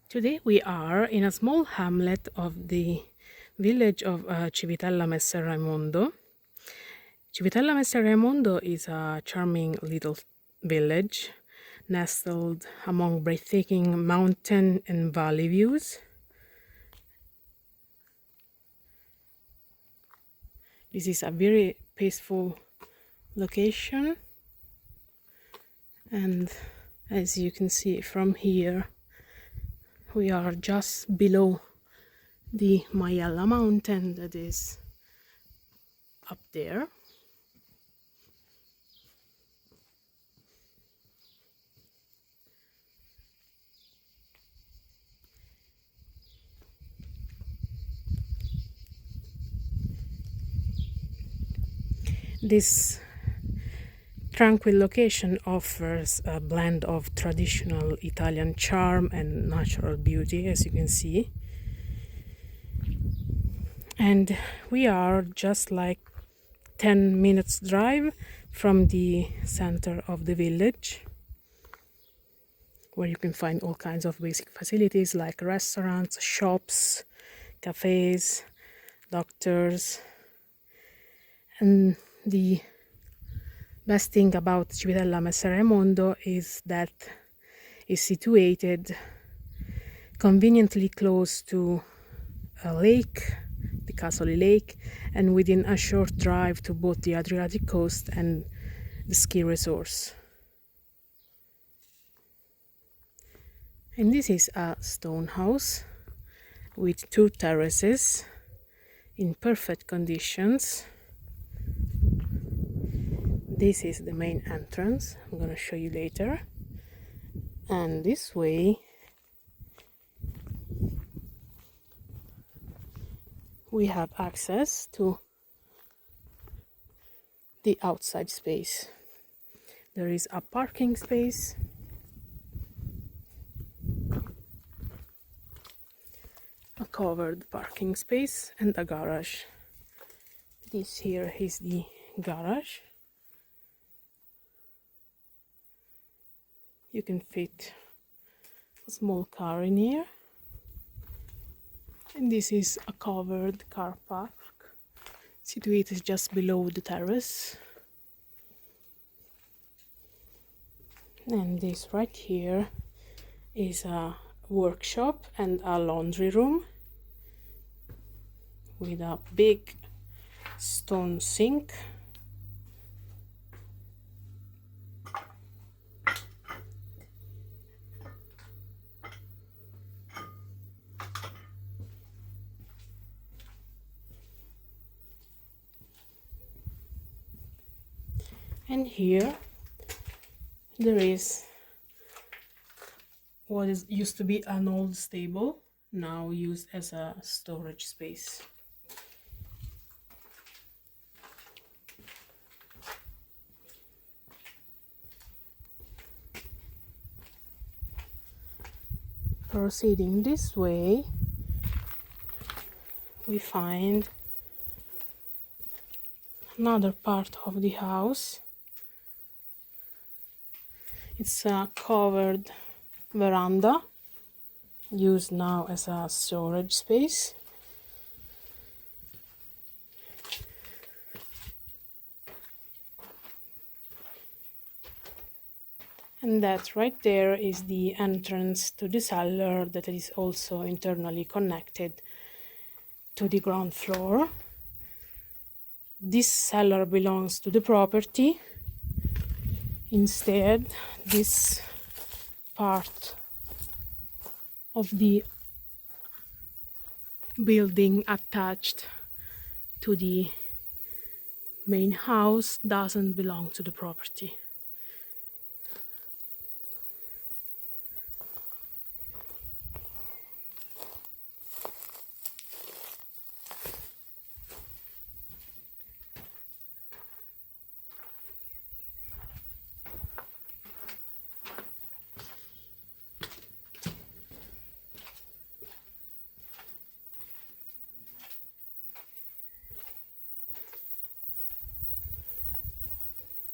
Today we are in a small hamlet of the village of Civitella Messer Raimondo. Civitella Messer Raimondo is a charming little village nestled among breathtaking mountain and valley views. This is a very peaceful location, and as you can see from here, we are just below the Majella mountain that is up there. This tranquil location offers a blend of traditional Italian charm and natural beauty, as you can see. And we are just like 10 minutes drive from the center of the village, where you can find all kinds of basic facilities like restaurants, shops, cafes, doctors. And the best thing about Civitella Messer Raimondo is that it's situated conveniently close to a lake, the Casoli Lake, and within a short drive to both the Adriatic coast and the ski resorts. And this is a stone house with 2 terraces in perfect conditions. This is the main entrance, I'm going to show you later. And this way we have access to the outside space. There is a parking space, a covered parking space, and a garage. This here is the garage. You can fit a small car in here. And this is a covered car park situated just below the terrace. And this right here is a workshop and a laundry room with a big stone sink. And here there is what used to be an old stable, now used as a storage space. Proceeding this way, we find another part of the house. It's a covered veranda, used now as a storage space. And that right there is the entrance to the cellar that is also internally connected to the ground floor. This cellar belongs to the property. Instead, this part of the building attached to the main house doesn't belong to the property.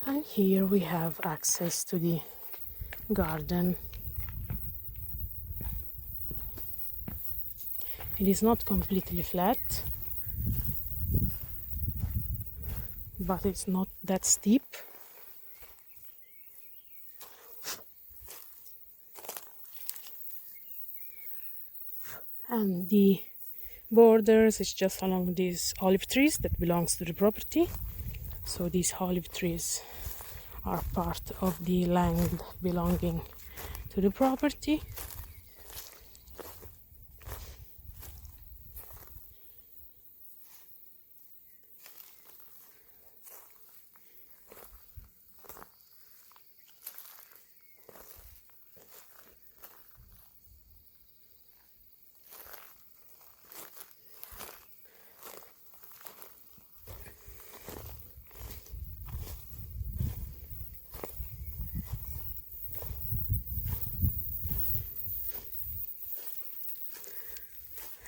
And here we have access to the garden. It is not completely flat, but it's not that steep. And the borders is just along these olive trees that belongs to the property. So these olive trees are part of the land belonging to the property.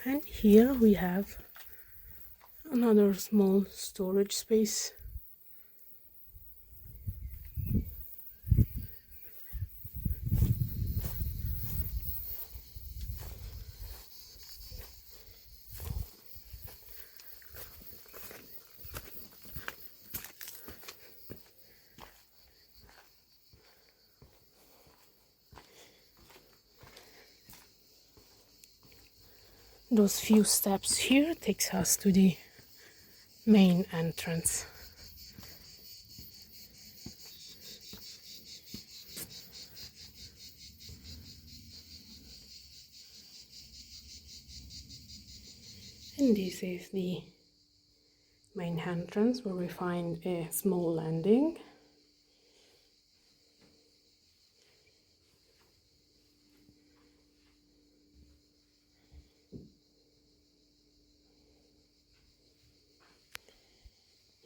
And here we have another small storage space. Those few steps here takes us to the main entrance. And this is the main entrance where we find a small landing.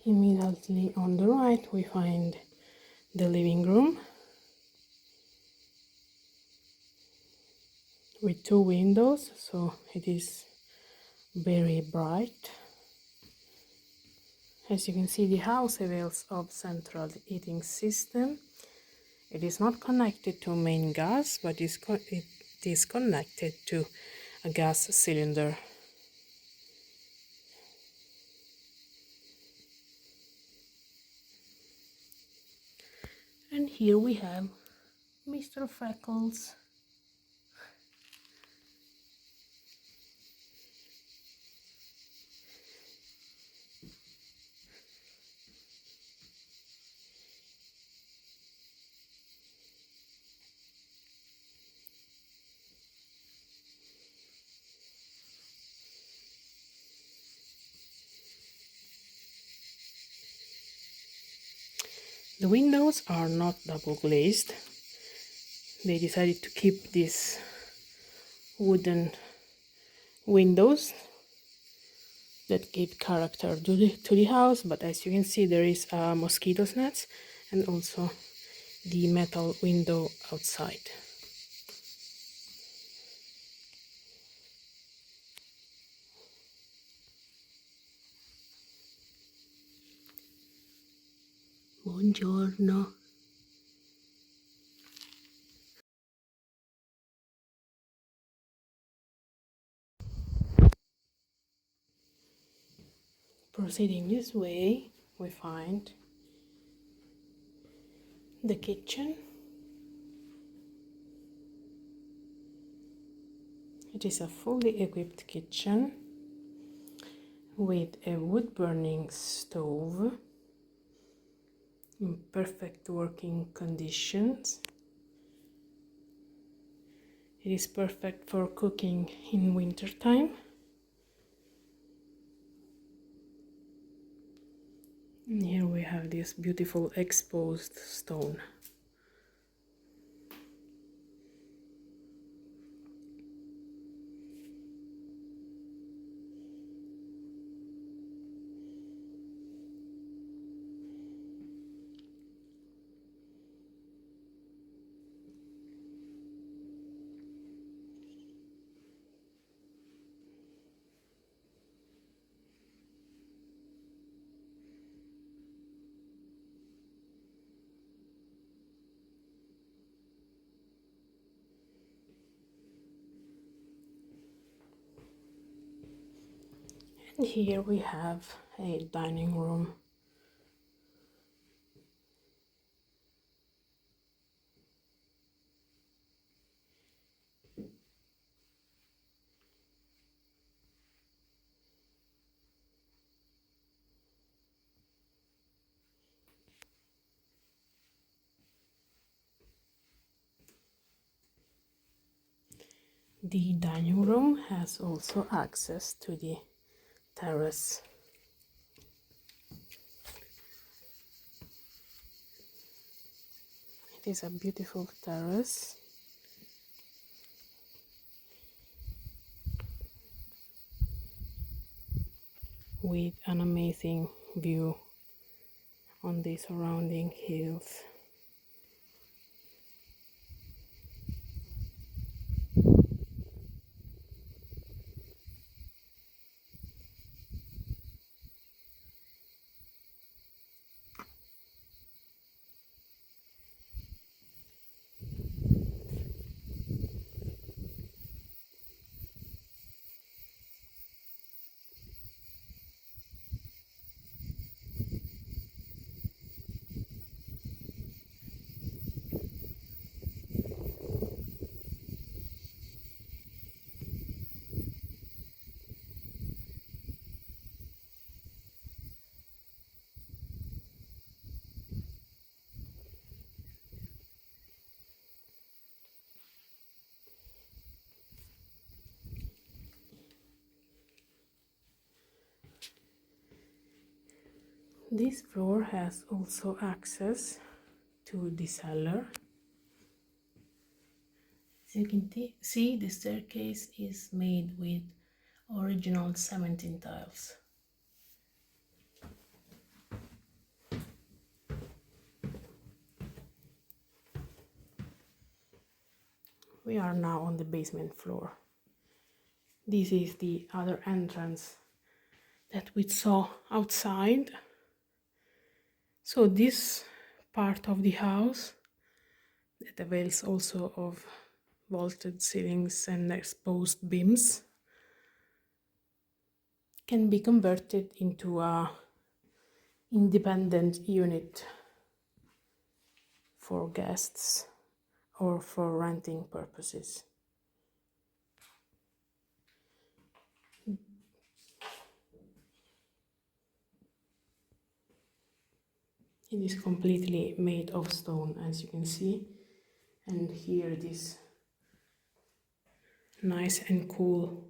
Immediately on the right we find the living room with two windows, so it is very bright. As you can see, the house avails of central heating system. It is not connected to main gas, but it is connected to a gas cylinder. And here we have Mr. Freckles. The windows are not double glazed. They decided to keep these wooden windows that give character to the house, but as you can see there is a mosquito net and also the metal window outside. Buongiorno. Proceeding this way, we find the kitchen. It is a fully equipped kitchen with a wood burning stove in perfect working conditions. It is perfect for cooking in winter time. And here we have this beautiful exposed stone. And here we have a dining room. The dining room has also access to the terrace. It is a beautiful terrace with an amazing view on the surrounding hills. This floor has also access to the cellar. As you can see, the staircase is made with original cementine tiles. We are now on the basement floor. This is the other entrance that we saw outside. So this part of the house that avails also of vaulted ceilings and exposed beams can be converted into a independent unit for guests or for renting purposes. It is completely made of stone, as you can see, and here it is nice and cool.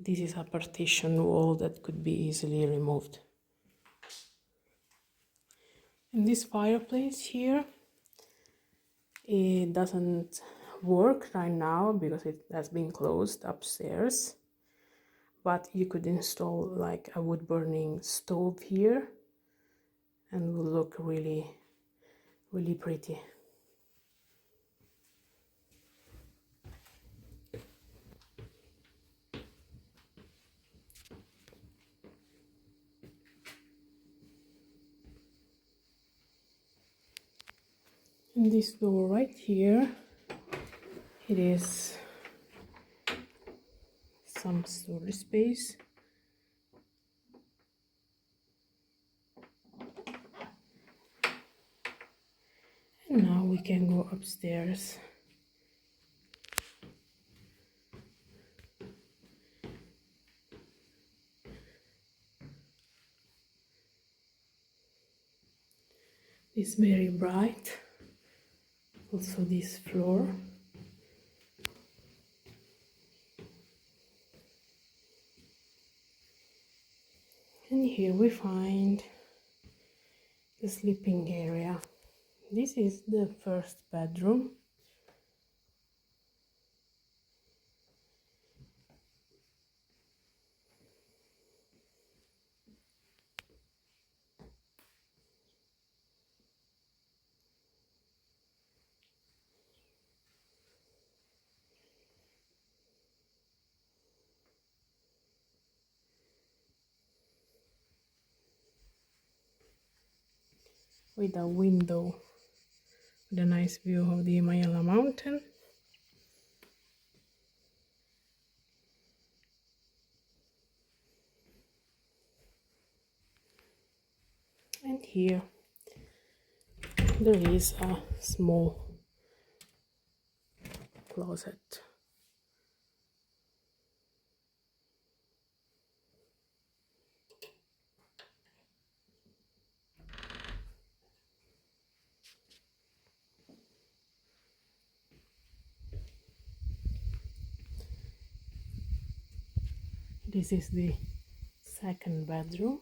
This is a partition wall that could be easily removed. And this fireplace here, it doesn't work right now because it has been closed upstairs, but you could install like a wood burning stove here and it will look really pretty. And this door right here, it is some storage space. And now we can go upstairs. It's very bright. Also this floor. And here we find the sleeping area. This is the first bedroom. With a window with a nice view of the Majella mountain. And here there is a small closet. This is the second bedroom.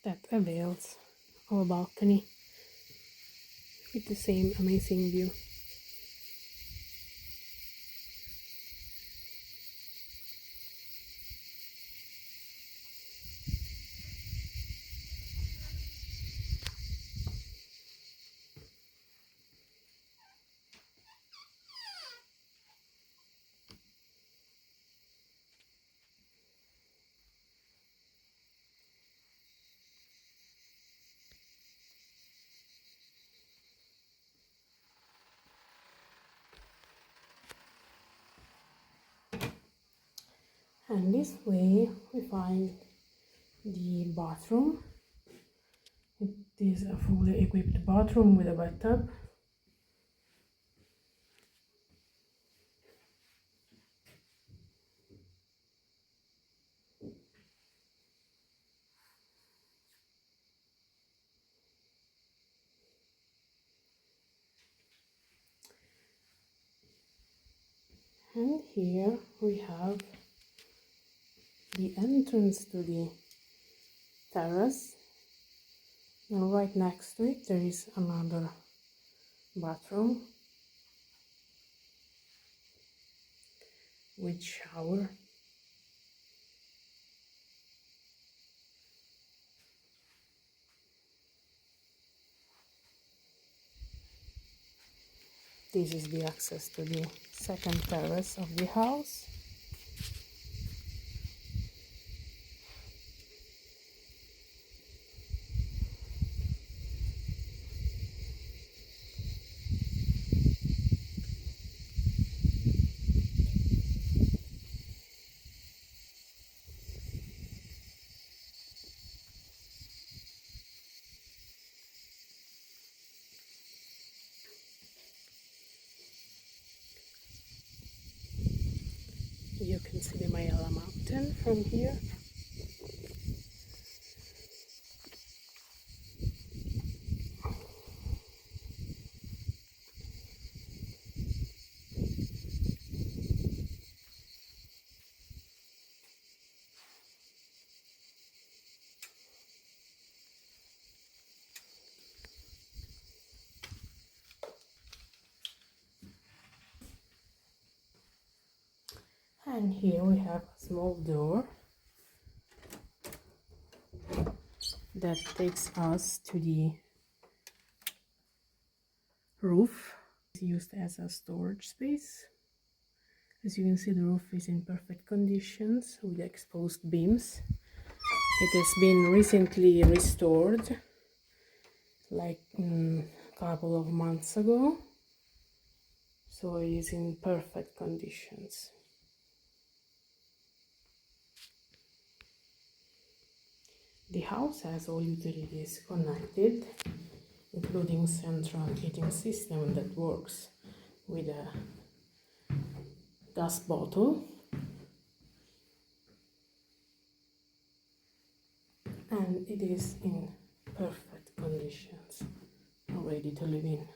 That avails of a balcony with the same amazing view. And this way we find the bathroom. It is a fully equipped bathroom with a bathtub. And here we have the entrance to the terrace. And right next to it there is another bathroom with shower. This is the access to the second terrace of the house. You can see the Majella mountain from here. And here we have a small door that takes us to the roof. It's used as a storage space. As you can see, the roof is in perfect conditions with exposed beams. It has been recently restored, like a couple of months ago, so it is in perfect conditions. The house has all utilities connected, including central heating system that works with a gas bottle, and it is in perfect conditions, ready to live in.